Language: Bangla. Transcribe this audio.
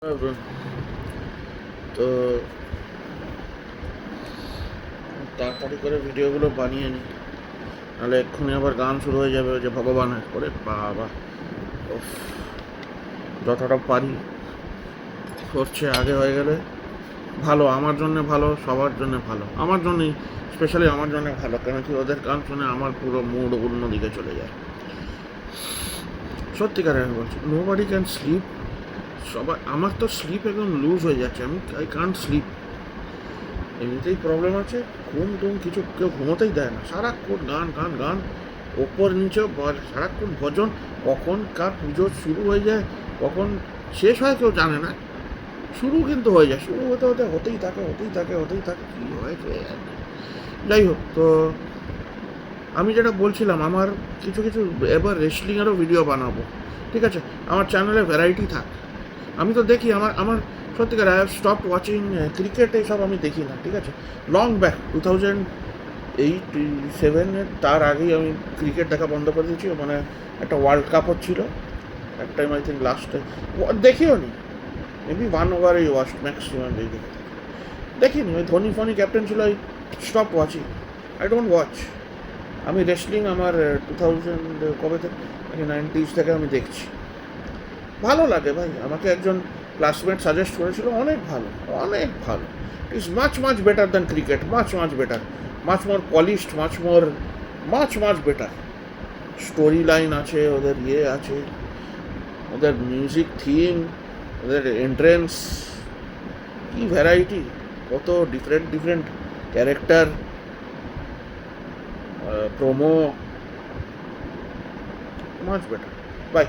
তো তাড়াতাড়ি করে ভিডিওগুলো বানিয়ে নিই, নাহলে এক্ষুনি আবার গান শুরু হয়ে যাবে যে ভগবানের করে বাবা। উফ, যতটা পারি করছে, আগে হয়ে গেলে ভালো, আমার জন্য ভালো, সবার জন্য ভালো, আমার জন্যই স্পেশালি আমার জন্য ভালো, কেন কি ওদের গান শুনে আমার পুরো মুড অন্যদিকে চলে যায়। সত্যিকারে আমি বলছি, নো বডি ক্যান স্লিপ। সবাই, আমার তো স্লিপ একদম লুজ হয়ে যাচ্ছে, আই কান্ট স্লিপ। এমনিতেই প্রবলেম আছে, ঘুম টুম কিছু কেউ ঘুমোতেই দেয় না, সারাক্ষণ গান গান গান, ওপর নিচে সারাক্ষণ ভজন। কখন কার পুজো শুরু হয়ে যায়, কখন শেষ হয় কেউ জানে না, শুরু কিন্তু হয়ে যায়, শুরু হতে হতে হতেই থাকে হতেই থাকে হতেই থাকে, কী হয় কে জানে। যাই হোক, তো আমি যেটা বলছিলাম, আমার কিছু কিছু এবার রেসলিংয়েরও ভিডিও বানাবো, ঠিক আছে? আমার চ্যানেলে ভ্যারাইটি থাক। আমি তো দেখি, আমার আমার সত্যিকার I have stop watching cricket, এইসব আমি দেখি না, ঠিক আছে? লং ব্যাক 2008-7-এর তার আগেই আমি ক্রিকেট দেখা বন্ধ করে দিয়েছি। মানে একটা ওয়ার্ল্ড কাপ হচ্ছিল এক টাইম, আই থিঙ্ক লাস্টে দেখিও নি, মেবি 1 ওভার এই ওয়াচ ম্যাক্সিমাম দেখিনি। ওই ধোনি ফনি ক্যাপ্টেন ছিল, I stop watching, I don't watch. আমি রেসলিং আমার 2000 কবে থেকে, 90s থেকে আমি দেখছি, ভালো লাগে ভাই। আমাকে একজন ক্লাসমেট সাজেস্ট করেছিল, অনেক ভালো, অনেক ভালো। Is much much better than cricket, much much better, much more polished, much much better. Story line আছে ওদের, ইয়ে আছে ওদের, মিউজিক থিম, ওদের এন্ট্রেন্স, কি ভ্যারাইটি, কত different different character, promo, much better. By.